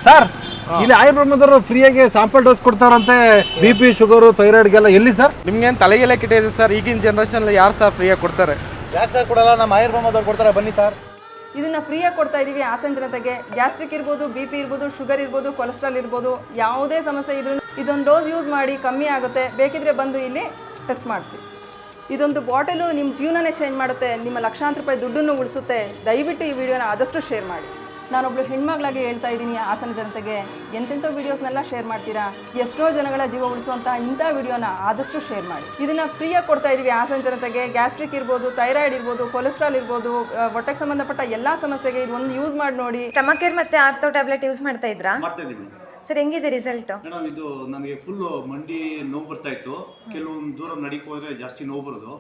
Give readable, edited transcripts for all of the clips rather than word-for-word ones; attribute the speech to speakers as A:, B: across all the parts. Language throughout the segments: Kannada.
A: ಸರ್ ಇಲ್ಲಿ ಆಯುರ್ವೇದರು ಫ್ರೀಯಾಗಿ ಸ್ಯಾಂಪಲ್ ಡೋಸ್ ಕೊಡ್ತಾರಂತೆ BP ಶುಗರು ಥೈರಾಯ್ಡ್ಗೆಲ್ಲ ಎಲ್ಲಿ ಸರ್?
B: ನಿಮ್ಗೇನು ತಲೆಗೆಲ್ಲ ಕೆಟ್ಟಿದೆ ಸರ್? ಈಗಿನ ಜನರೇಷನ್ ಯಾರು ಸರ್ ಫ್ರೀಯಾಗಿ ಕೊಡ್ತಾರೆ?
A: ಯಾಕೆ ಸರ್ ಕೊಡಲ್ಲ? ನಮ್ಮ ಆಯುರ್ವೇದವ್ರು ಕೊಡ್ತಾರೆ, ಬನ್ನಿ ಸರ್.
C: ಇದನ್ನ ಫ್ರೀಯಾಗಿ ಕೊಡ್ತಾ ಇದೀವಿ ಹಾಸನ ಜನತೆಗೆ. ಗ್ಯಾಸ್ಟ್ರಿಕ್ ಇರ್ಬೋದು, BP ಇರ್ಬೋದು, ಶುಗರ್ ಇರ್ಬೋದು, ಕೊಲೆಸ್ಟ್ರಾಲ್ ಇರ್ಬೋದು, ಯಾವುದೇ ಸಮಸ್ಯೆ ಇದ್ರೂ ಇದೊಂದು ಡೋಸ್ ಯೂಸ್ ಮಾಡಿ ಕಮ್ಮಿ ಆಗುತ್ತೆ. ಬೇಕಿದ್ರೆ ಬಂದು ಇಲ್ಲಿ ಟೆಸ್ಟ್ ಮಾಡಿಸಿ. ಇದೊಂದು ಬಾಟಲು ನಿಮ್ಮ ಜೀವನನೇ ಚೇಂಜ್ ಮಾಡುತ್ತೆ, ನಿಮ್ಮ ಲಕ್ಷಾಂತರ ರೂಪಾಯಿ ದುಡ್ಡನ್ನು ಉಳಿಸುತ್ತೆ. ದಯವಿಟ್ಟು ಈ ವಿಡಿಯೋನ ಆದಷ್ಟು ಶೇರ್ ಮಾಡಿ. ನಾನೊಬ್ಳು ಹೆಣ್ಮಗಳಾಗಿ ಹೇಳ್ತಾ ಇದ್ದೀನಿ ಹಾಸನ ಜನತೆಗೆ, ಎಂತೆಂಥ ವೀಡಿಯೋಸ್ನೆಲ್ಲ ಶೇರ್ ಮಾಡ್ತೀರಾ. ಎಷ್ಟೋ ಜನಗಳ ಜೀವ ಉಳಿಸುವಂಥ ಇಂಥ ವಿಡಿಯೋನ ಆದಷ್ಟು ಶೇರ್ ಮಾಡಿ. ಇದನ್ನು ಫ್ರೀಯಾಗಿ ಕೊಡ್ತಾ ಇದ್ದೀವಿ ಹಾಸನ ಜನತೆಗೆ. ಗ್ಯಾಸ್ಟ್ರಿಕ್ ಇರ್ಬೋದು, ಥೈರಾಯ್ಡ್ ಇರ್ಬೋದು, ಕೊಲೆಸ್ಟ್ರಾಲ್ ಇರ್ಬೋದು, ಹೊಟ್ಟೆಗೆ ಸಂಬಂಧಪಟ್ಟ ಎಲ್ಲ ಸಮಸ್ಯೆಗೆ ಇದು ಒಂದು ಯೂಸ್ ಮಾಡಿ ನೋಡಿ.
D: ಸ್ಟಮಕೇರ್ ಮತ್ತೆ ಆರ್ಥೋ ಟ್ಯಾಬ್ಲೆಟ್ ಯೂಸ್ ಮಾಡ್ತಾ ಇದ್ರಾ?
E: ಮಾಡ್ತಾ ಇದ್ದೀವಿ
D: ಸರ್, ಹೆಂಗಿದೆ ರಿಸಲ್ಟ್?
E: ಮೇಡಮ್, ಇದು ನನಗೆ ಫುಲ್ ಮಂಡಿ ನೋವು ಬರ್ತಾ ಇತ್ತು. ಕೆಲವೊಂದು ದೂರ ನಡಿಕೆ ಹೋದ್ರೆ ಜಾಸ್ತಿ ನೋವು ಬರೋದು.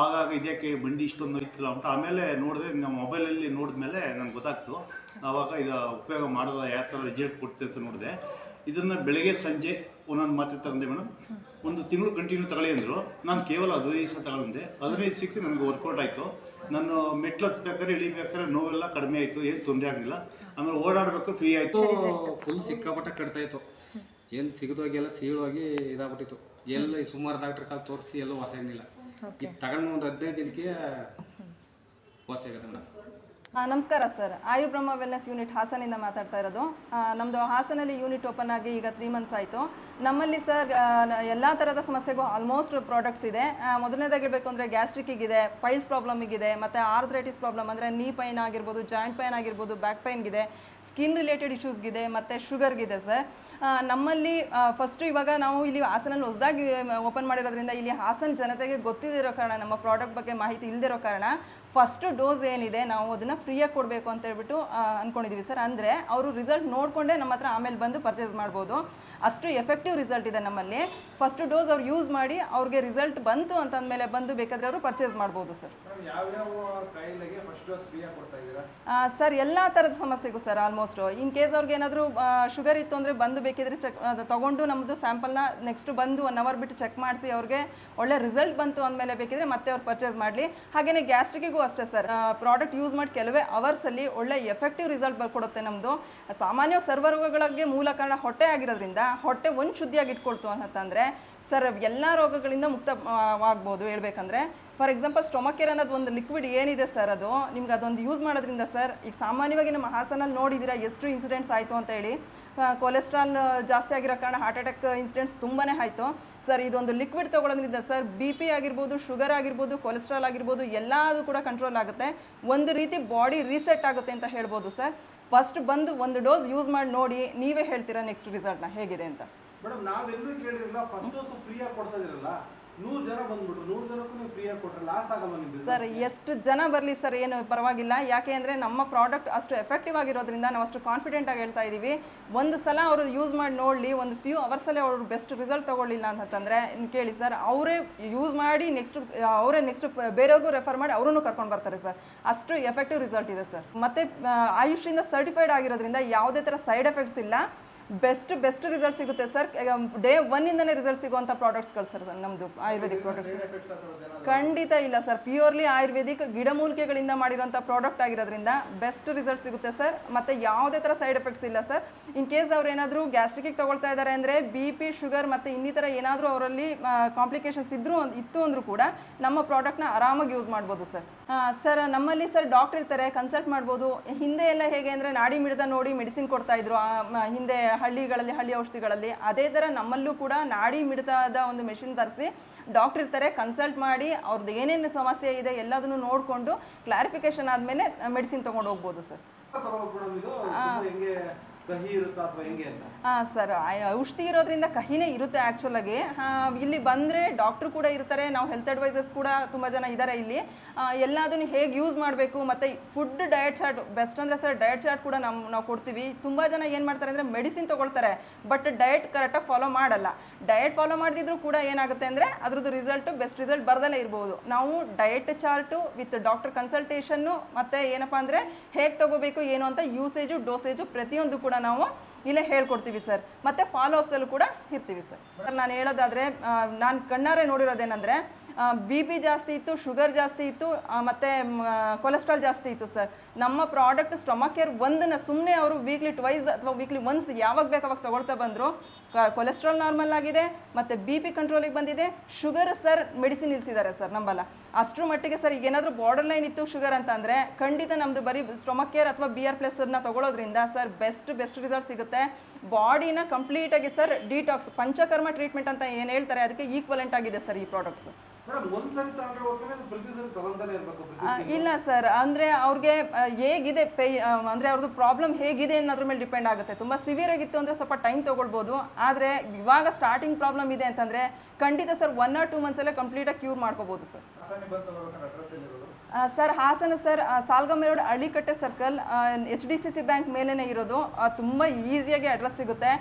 E: ಆಗಾಗ ಇದಕ್ಕೆ ಮಂಡಿ ಇಷ್ಟೊಂದು ಇತ್ತಿಲ್ಲ ಅಂತ ಆಮೇಲೆ ನೋಡಿದೆ, ನಮ್ಮ ಮೊಬೈಲಲ್ಲಿ ನೋಡಿದ್ಮೇಲೆ ನನಗೆ ಗೊತ್ತಾಗ್ತು. ಆವಾಗ ಇದು ಉಪಯೋಗ ಮಾಡೋದು ಯಾವ ಥರ ರಿಸಲ್ಟ್ ಕೊಡ್ತೆ ಅಂತ ನೋಡಿದೆ. ಇದನ್ನು ಬೆಳಗ್ಗೆ ಸಂಜೆ ಒಂದೊಂದು ಮಾತ್ರೆ ತಗೊಂಡೆ ಮೇಡಮ್. ಒಂದು ತಿಂಗಳು ಕಂಟಿನ್ಯೂ ತಗೊಳ್ಳಿ ಅಂದರು. ನಾನು ಕೇವಲ 15 ದಿವಸ ತಗೊಂಡೆ. 15 ದಿವಸಕ್ಕೆ ನನಗೆ ವರ್ಕೌಟ್ ಆಯಿತು. ನಾನು ಮೆಟ್ಲು ಹತ್ಬೇಕಾದ್ರೆ ಇಳಿಬೇಕಾದ್ರೆ ನೋವೆಲ್ಲ ಕಡಿಮೆ ಆಯಿತು, ಏನು ತೊಂದರೆ ಆಗಲಿಲ್ಲ. ಆಮೇಲೆ ಓಡಾಡಬೇಕು ಫ್ರೀ ಆಯಿತು.
B: ಫುಲ್ ಸಿಕ್ಕಾಪಟ್ಟೆ ಕಟ್ತಾ ಇತ್ತು. ಏನು ಸಿಗದೋಗೆಲ್ಲ ಸೀಳೋಗಿ ಇದಾಗ್ಬಿಟ್ಟಿತ್ತು. ಎಲ್ಲ ಸುಮಾರು ಡಾಕ್ಟ್ರ್ ಕಾಲು ತೋರಿಸಿ ಎಲ್ಲೂ ವಾಸ ಏನಿಲ್ಲ. ಇದು ತಗೊಂಡು ಒಂದು 15 ದಿನಕ್ಕೆ ವಾಸ ಆಗುತ್ತೆ ಮೇಡಮ್.
C: ನಮಸ್ಕಾರ ಸರ್, ಆಯುರ್ಬ್ರಹ್ಮ ವೆಲ್ನೆಸ್ ಯೂನಿಟ್ ಹಾಸನಿಂದ ಮಾತಾಡ್ತಾ ಇರೋದು. ನಮ್ಮದು ಹಾಸನಲ್ಲಿ ಯೂನಿಟ್ ಓಪನ್ ಆಗಿ ಈಗ 3 ಮಂತ್ಸ್ ಆಯಿತು. ನಮ್ಮಲ್ಲಿ ಸರ್ ಎಲ್ಲ ಥರದ ಸಮಸ್ಯೆಗೂ ಆಲ್ಮೋಸ್ಟ್ ಪ್ರಾಡಕ್ಟ್ಸ್ ಇದೆ. ಮೊದಲನೇದಾಗಿರಬೇಕು ಅಂದರೆ ಗ್ಯಾಸ್ಟ್ರಿಕ್ಕಿಗಿದೆ, ಪೈಲ್ಸ್ ಪ್ರಾಬ್ಲಮಿಗಿದೆ, ಮತ್ತು ಆರ್ಥ್ರೈಟಿಸ್ ಪ್ರಾಬ್ಲಮ್ ಅಂದರೆ ನೀ ಪೈನ್ ಆಗಿರ್ಬೋದು, ಜಾಯಿಂಟ್ ಪೈನ್ ಆಗಿರ್ಬೋದು, ಬ್ಯಾಕ್ ಪೈನ್ಗಿದೆ, ಸ್ಕಿನ್ ರಿಲೇಟೆಡ್ ಇಶ್ಯೂಸ್ಗಿದೆ, ಮತ್ತು ಶುಗರ್ಗಿದೆ ಸರ್. ನಮ್ಮಲ್ಲಿ ಫಸ್ಟು ಇವಾಗ ನಾವು ಇಲ್ಲಿ ಹಾಸನಲ್ಲಿ ಹೊಸದಾಗಿ ಓಪನ್ ಮಾಡಿರೋದ್ರಿಂದ ಇಲ್ಲಿ ಹಾಸನ ಜನತೆಗೆ ಗೊತ್ತಿದಿರೋ ಕಾರಣ, ನಮ್ಮ ಪ್ರಾಡಕ್ಟ್ ಬಗ್ಗೆ ಮಾಹಿತಿ ಇಲ್ಲದಿರೋ ಕಾರಣ ಫಸ್ಟು ಡೋಸ್ ಏನಿದೆ ನಾವು ಅದನ್ನು ಫ್ರೀಯಾಗಿ ಕೊಡಬೇಕು ಅಂತ ಹೇಳ್ಬಿಟ್ಟು ಅಂದ್ಕೊಂಡಿದ್ದೀವಿ ಸರ್. ಅಂದರೆ ಅವರು ರಿಸಲ್ಟ್ ನೋಡಿಕೊಂಡೇ ನಮ್ಮ ಹತ್ರ ಆಮೇಲೆ ಬಂದು ಪರ್ಚೇಸ್ ಮಾಡ್ಬೋದು. ಅಷ್ಟು ಎಫೆಕ್ಟಿವ್ ರಿಸಲ್ಟ್ ಇದೆ ನಮ್ಮಲ್ಲಿ. ಫಸ್ಟ್ ಡೋಸ್ ಅವ್ರು ಯೂಸ್ ಮಾಡಿ ಅವ್ರಿಗೆ ರಿಸಲ್ಟ್ ಬಂತು ಅಂತಂದಮೇಲೆ ಬಂದು ಬೇಕಾದರೆ ಅವರು ಪರ್ಚೇಸ್ ಮಾಡ್ಬೋದು ಸರ್. ಸರ್ ಎಲ್ಲ ಥರದ ಸಮಸ್ಯೆಗೂ ಸರ್ ಆಲ್ಮೋಸ್ಟ್. ಇನ್ ಕೇಸ್ ಅವ್ರಿಗೆ ಏನಾದರೂ ಶುಗರ್ ಇತ್ತು ಅಂದರೆ ಬಂದು ಬೇಕಿದ್ರೆ ತೊಗೊಂಡು ನಮ್ಮದು ಸ್ಯಾಂಪಲ್ನ ನೆಕ್ಸ್ಟ್ ಬಂದು 1 ಅವರ್ ಬಿಟ್ಟು ಚೆಕ್ ಮಾಡಿಸಿ ಅವ್ರಿಗೆ ಒಳ್ಳೆ ರಿಸಲ್ಟ್ ಬಂತು ಅಂದಮೇಲೆ ಬೇಕಿದ್ರೆ ಮತ್ತೆ ಅವ್ರು ಪರ್ಚೇಸ್ ಮಾಡಲಿ. ಹಾಗೆಯೇ ಗ್ಯಾಸ್ಟ್ರಿಕ್ಕಿಗೂ ಅಷ್ಟೇ ಸರ್, ಪ್ರಾಡಕ್ಟ್ ಯೂಸ್ ಮಾಡಿ ಕೆಲವೇ ಅವರ್ಸಲ್ಲಿ ಒಳ್ಳೆ ಎಫೆಕ್ಟಿವ್ ರಿಸಲ್ಟ್ ಬರ್ಕೊಡುತ್ತೆ. ನಮ್ಮದು ಸಾಮಾನ್ಯವಾಗಿ ಸರ್ವರೋಗಗಳಿಗೆ ಮೂಲ ಕಾರಣ ಹೊಟ್ಟೆ ಆಗಿರೋದ್ರಿಂದ ಹೊಟ್ಟೆ ಒಂದು ಶುದ್ಧಿಯಾಗಿ ಇಟ್ಕೊಳ್ತು ಅಂತಂದರೆ ಸರ್ ಎಲ್ಲ ರೋಗಗಳಿಂದ ಮುಕ್ತವಾಗ್ಬೋದು. ಹೇಳ್ಬೇಕಂದ್ರೆ ಫಾರ್ ಎಕ್ಸಾಂಪಲ್ ಸ್ಟೊಮಕೇರ್ ಅನ್ನೋದು ಒಂದು ಲಿಕ್ವಿಡ್ ಏನಿದೆ ಸರ್, ಅದು ನಿಮ್ಗೆ ಅದೊಂದು ಯೂಸ್ ಮಾಡೋದ್ರಿಂದ ಸರ್, ಈಗ ಸಾಮಾನ್ಯವಾಗಿ ನಮ್ಮ ಹಾಸನಲ್ಲಿ ನೋಡಿದ್ದೀರಾ ಎಷ್ಟು ಇನ್ಸಿಡೆಂಟ್ಸ್ ಆಯಿತು ಅಂತ ಹೇಳಿ. ಕೊಲೆಸ್ಟ್ರಾಲ್ ಜಾಸ್ತಿ ಆಗಿರೋ ಕಾರಣ ಹಾರ್ಟ್ ಅಟ್ಯಾಕ್ ಇನ್ಸಿಡೆಂಟ್ಸ್ ತುಂಬಾ ಆಯಿತು ಸರ್. ಇದೊಂದು ಲಿಕ್ವಿಡ್ ತೊಗೊಳೋದ್ರಿಂದ ಸರ್ BP ಆಗಿರ್ಬೋದು, ಶುಗರ್ ಆಗಿರ್ಬೋದು, ಕೊಲೆಸ್ಟ್ರಾಲ್ ಆಗಿರ್ಬೋದು ಎಲ್ಲದೂ ಕೂಡ ಕಂಟ್ರೋಲ್ ಆಗುತ್ತೆ. ಒಂದು ರೀತಿ ಬಾಡಿ ರೀಸೆಟ್ ಆಗುತ್ತೆ ಅಂತ ಹೇಳ್ಬೋದು ಸರ್. ಫಸ್ಟ್ ಬಂದು ಒಂದು ಡೋಸ್ ಯೂಸ್ ಮಾಡಿ ನೋಡಿ, ನೀವೇ ಹೇಳ್ತೀರಾ ನೆಕ್ಸ್ಟ್ ರಿಸಲ್ಟ್ನ ಹೇಗಿದೆ ಅಂತ.
A: ಮೇಡಮ್, ನಾವೆಲ್ಲೂ ಕೇಳಿರಲ್ಲ, ಫಸ್ಟ್ ಡೋಸ್ ಫ್ರೀಯಾಗಿ ಕೊಡ್ತಾ ಇದ್ದೀರಲ್ಲ, 100 ಜನ ಬಂದ್ಬಿಟ್ರು, 100 ಜನಕ್ಕೂ ನೀವು ಫ್ರೀಯಾಗಿ ಕೊಟ್ಟರೆ ಲಾಸ್ ಆಗಲ್ಲ ನಿಮಗೆ
C: ಸರ್? ಎಷ್ಟು ಜನ ಬರಲಿ ಸರ್, ಏನು ಪರವಾಗಿಲ್ಲ. ಯಾಕೆ ಅಂದರೆ ನಮ್ಮ ಪ್ರಾಡಕ್ಟ್ ಅಷ್ಟು ಎಫೆಕ್ಟಿವ್ ಆಗಿರೋದ್ರಿಂದ ನಾವು ಅಷ್ಟು ಕಾನ್ಫಿಡೆಂಟ್ ಆಗಿ ಹೇಳ್ತಾ ಇದ್ದೀವಿ. ಒಂದು ಸಲ ಅವರು ಯೂಸ್ ಮಾಡಿ ನೋಡಲಿ, ಒಂದು ಫ್ಯೂ ಅವರ್ಸಲ್ಲೇ ಅವರು ಬೆಸ್ಟ್ ರಿಸಲ್ಟ್ ತೊಗೊಳ್ಳಿಲ್ಲ ಅಂತಂದರೆ ಕೇಳಿ ಸರ್, ಅವರೇ ಯೂಸ್ ಮಾಡಿ ಅವರೇ ನೆಕ್ಸ್ಟ್ ಬೇರೆಯವ್ರಿಗೂ ರೆಫರ್ ಮಾಡಿ ಅವರನ್ನು ಕರ್ಕೊಂಡು ಬರ್ತಾರೆ ಸರ್. ಅಷ್ಟು ಎಫೆಕ್ಟಿವ್ ರಿಸಲ್ಟ್ ಇದೆ ಸರ್. ಮತ್ತು ಆಯುಷಿಂದ ಸರ್ಟಿಫೈಡ್ ಆಗಿರೋದ್ರಿಂದ ಯಾವುದೇ ಥರ ಸೈಡ್ ಎಫೆಕ್ಟ್ಸ್ ಇಲ್ಲ. ಬೆಸ್ಟ್ ರಿಸಲ್ಟ್ ಸಿಗುತ್ತೆ ಸರ್. ಡೇ 1 ಇಂದನೇ ರಿಸಲ್ಟ್ ಸಿಗುವಂಥ ಪ್ರಾಡಕ್ಟ್ಸ್ಗಳು ಸರ್ ನಮ್ಮದು ಆಯುರ್ವೇದಿಕ್ ಪ್ರಾಡಕ್ಟ್ಸ್. ಖಂಡಿತ ಇಲ್ಲ ಸರ್, ಪ್ಯೂರ್ಲಿ ಆಯುರ್ವೇದಿಕ್ ಗಿಡಮೂಲಿಕೆಗಳಿಂದ ಮಾಡಿರೋಂಥ ಪ್ರಾಡಕ್ಟ್ ಆಗಿರೋದ್ರಿಂದ ಬೆಸ್ಟ್ ರಿಸಲ್ಟ್ ಸಿಗುತ್ತೆ ಸರ್. ಮತ್ತು ಯಾವುದೇ ಥರ ಸೈಡ್ ಎಫೆಕ್ಟ್ಸ್ ಇಲ್ಲ ಸರ್. ಇನ್ ಕೇಸ್ ಅವ್ರು ಏನಾದರೂ ಗ್ಯಾಸ್ಟ್ರಿಕ್ಕಿಗೆ ತೊಗೊಳ್ತಾ ಇದ್ದಾರೆ ಅಂದರೆ BP, ಶುಗರ್ ಮತ್ತು ಇನ್ನಿತರ ಏನಾದರೂ ಅವರಲ್ಲಿ ಕಾಂಪ್ಲಿಕೇಶನ್ಸ್ ಇತ್ತು ಅಂದರೂ ಕೂಡ ನಮ್ಮ ಪ್ರಾಡಕ್ಟ್ನ ಆರಾಮಾಗಿ ಯೂಸ್ ಮಾಡ್ಬೋದು ಸರ್. ಸರ್ ನಮ್ಮಲ್ಲಿ ಸರ್ ಡಾಕ್ಟರ್ ಇರ್ತಾರೆ, ಕನ್ಸಲ್ಟ್ ಮಾಡ್ಬೋದು. ಹಿಂದೆ ಎಲ್ಲ ಹೇಗೆ ಅಂದರೆ ನಾಡಿ ಮಿಡಿತ ನೋಡಿ ಮೆಡಿಸಿನ್ ಕೊಡ್ತಾಯಿದ್ರು ಹಿಂದೆ ಹಳ್ಳಿ ಔಷಧಿಗಳಲ್ಲಿ. ಅದೇ ಥರ ನಮ್ಮಲ್ಲೂ ಕೂಡ ನಾಡಿ ಮಿಡಿತದ ಒಂದು ಮೆಷಿನ್ ತರಿಸಿ ಡಾಕ್ಟರ್ ಇರ್ತಾರೆ, ಕನ್ಸಲ್ಟ್ ಮಾಡಿ ಅವ್ರದ್ದು ಏನೇನು ಸಮಸ್ಯೆ ಇದೆ ಎಲ್ಲದನ್ನು ನೋಡಿಕೊಂಡು ಕ್ಲಾರಿಫಿಕೇಶನ್ ಆದಮೇಲೆ ಮೆಡಿಸಿನ್ ತೊಗೊಂಡು ಹೋಗ್ಬೋದು ಸರ್.
A: ಕಹಿ ಇರುತ್ತಾ ಅಥವಾ ಹೆಂಗೆ ಅಂತ?
C: ಸರ್ ಔಷಧಿ ಇರೋದ್ರಿಂದ ಕಹಿನೇ ಇರುತ್ತೆ ಆ್ಯಕ್ಚುಲಾಗಿ. ಇಲ್ಲಿ ಬಂದರೆ ಡಾಕ್ಟ್ರು ಕೂಡ ಇರ್ತಾರೆ, ನಾವು ಹೆಲ್ತ್ ಅಡ್ವೈಸರ್ಸ್ ಕೂಡ ತುಂಬ ಜನ ಇದ್ದಾರೆ ಇಲ್ಲಿ. ಎಲ್ಲದನ್ನು ಹೇಗೆ ಯೂಸ್ ಮಾಡಬೇಕು ಮತ್ತು ಫುಡ್ ಡಯಟ್ ಚಾರ್ಟ್ ಬೆಸ್ಟ್ ಅಂದರೆ ಸರ್ ಡಯಟ್ ಚಾರ್ಟ್ ಕೂಡ ನಾವು ಕೊಡ್ತೀವಿ. ತುಂಬ ಜನ ಏನು ಮಾಡ್ತಾರೆ ಅಂದರೆ ಮೆಡಿಸಿನ್ ತೊಗೊಳ್ತಾರೆ ಬಟ್ ಡಯಟ್ ಕರೆಕ್ಟಾಗಿ ಫಾಲೋ ಮಾಡಲ್ಲ. ಡಯಟ್ ಫಾಲೋ ಮಾಡದಿದ್ರೂ ಕೂಡ ಏನಾಗುತ್ತೆ ಅಂದರೆ ಅದ್ರದ್ದು ಬೆಸ್ಟ್ ರಿಸಲ್ಟ್ ಬರ್ದಲ್ಲೇ ಇರ್ಬೋದು. ನಾವು diet chart with doctor consultation ಮತ್ತು ಏನಪ್ಪ ಅಂದರೆ ಹೇಗೆ ತೊಗೋಬೇಕು ಏನು ಅಂತ ಯೂಸೇಜು ಡೋಸೇಜು ಪ್ರತಿಯೊಂದು ಕೂಡ ನಾವು ಇಲ್ಲೇ ಹೇಳ್ಕೊಡ್ತೀವಿ ಸರ್. ಮತ್ತು ಫಾಲೋ ಅಪ್ಸಲ್ಲೂ ಕೂಡ ಇರ್ತೀವಿ ಸರ್. ನಾನು ಹೇಳೋದಾದರೆ ನಾನು ಕಣ್ಣಾರೆ ನೋಡಿರೋದೇನೆಂದರೆ ಬಿ ಪಿ ಜಾಸ್ತಿ ಇತ್ತು, ಶುಗರ್ ಜಾಸ್ತಿ ಇತ್ತು, ಮತ್ತು ಕೊಲೆಸ್ಟ್ರಾಲ್ ಜಾಸ್ತಿ ಇತ್ತು ಸರ್. ನಮ್ಮ ಪ್ರಾಡಕ್ಟ್ ಸ್ಟೊಮಕ್ ಕೇರ್ ಒಂದನ್ನು ಸುಮ್ಮನೆ ಅವರು ವೀಕ್ಲಿ ಟ್ವೈಸ್ ಅಥವಾ ವೀಕ್ಲಿ ಒನ್ಸ್ ಯಾವಾಗ ಬೇಕು ಅವಾಗ ತೊಗೊಳ್ತಾ ಬಂದರು. ಕೊಲೆಸ್ಟ್ರಾಲ್ ನಾರ್ಮಲ್ ಆಗಿದೆ, ಮತ್ತು ಬಿ ಪಿ ಕಂಟ್ರೋಲಿಗೆ ಬಂದಿದೆ. ಶುಗರ್ ಸರ್ ಮೆಡಿಸಿನ್ ನಿಲ್ಲಿಸಿದ್ದಾರೆ ಸರ್ ನಂಬಲ್ಲ. ಅಷ್ಟರ ಮಟ್ಟಿಗೆ ಸರ್ ಈಗ ಏನಾದರೂ ಬಾರ್ಡರ್ ಲೈನ್ ಇತ್ತು ಶುಗರ್ ಅಂತಂದರೆ ಖಂಡಿತ ನಮ್ಮದು ಬರೀ ಸ್ಟೊಮಕ್ ಕೇರ್ ಅಥವಾ BR+ನ ತೊಗೊಳೋದ್ರಿಂದ ಸರ್ ಬೆಸ್ಟ್ ರಿಸಲ್ಟ್ ಸಿಗುತ್ತೆ. ಬಾಡಿನ ಕಂಪ್ಲೀಟಾಗಿ ಸರ್ ಡಿಟಾಕ್ಸ್ ಪಂಚಕರ್ಮ ಟ್ರೀಟ್ಮೆಂಟ್ ಅಂತ ಏನು ಹೇಳ್ತಾರೆ ಅದಕ್ಕೆ ಈಕ್ವಲೆಂಟ್ ಆಗಿದೆ ಸರ್ ಈ ಪ್ರಾಡಕ್ಟ್ಸ್.
A: ಮೇಡಮ್ ಒಂದ್ಸರಿ ತಗೊಂಡ್ರೆ ಓಕೆನಾ ಪ್ರತಿ ಸರಿ ತಗೊಂತಾನೆ ಇರಬೇಕು?
C: ಇಲ್ಲ ಸರ್, ಅಂದರೆ ಅವ್ರಿಗೆ ಹೇಗಿದೆ ಅಂದರೆ ಅವ್ರದ್ದು ಪ್ರಾಬ್ಲಮ್ ಹೇಗಿದೆ ಅನ್ನೋದ್ರ ಮೇಲೆ ಡಿಪೆಂಡ್ ಆಗುತ್ತೆ. ತುಂಬ ಸಿವಿಯರ್ ಆಗಿತ್ತು ಅಂದರೆ ಸ್ವಲ್ಪ ಟೈಮ್ ತೊಗೊಳ್ಬೋದು. ಆದರೆ ಇವಾಗ ಸ್ಟಾರ್ಟಿಂಗ್ ಪ್ರಾಬ್ಲಮ್ ಇದೆ ಅಂತಂದರೆ ಖಂಡಿತ ಸರ್ 1 or 2 ಮಂತ್ಸಲ್ಲೇ ಕಂಪ್ಲೀಟಾಗಿ ಕ್ಯೂರ್ ಮಾಡ್ಕೋಬೋದು sir. Sir Hassan sir Salgam road Hallikatte circle HDCC bank ಮೇಲೇ ಇರೋದು. ತುಂಬ ಈಸಿಯಾಗಿ ಅಡ್ರೆಸ್ ಸಿಗುತ್ತೆ.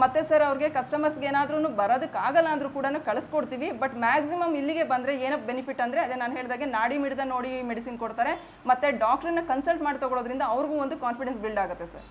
C: ಮತ್ತು ಸರ್ ಅವ್ರಿಗೆ ಕಸ್ಟಮರ್ಸ್ಗೆ ಏನಾದ್ರೂ ಬರೋದಕ್ಕಾಗಲ್ಲ ಅಂದರೂ ಕೂಡ ಕಳಿಸ್ಕೊಡ್ತೀವಿ. ಬಟ್ ಮ್ಯಾಕ್ಸಿಮಮ್ ಇಲ್ಲಿಗೆ ಬಂದರೆ ಏನೋ ಬೆನಿಫಿಟ್ ಅಂದರೆ ಅದೇ ನಾನು ಹೇಳಿದಾಗೆ ನಾಡಿ ಮಿಡಿದ ನೋಡಿ ಮೆಡಿಸಿನ್ ಕೊಡ್ತಾರೆ. ಮತ್ತು ಡಾಕ್ಟ್ರನ್ನ ಕನ್ಸಲ್ಟ್ ಮಾಡಿ ತೊಗೊಳೋದ್ರಿಂದ ಅವ್ರಿಗೂ ಒಂದು ಕಾನ್ಫಿಡೆನ್ಸ್ ಬಿಲ್ಡ್ ಆಗುತ್ತೆ ಸರ್.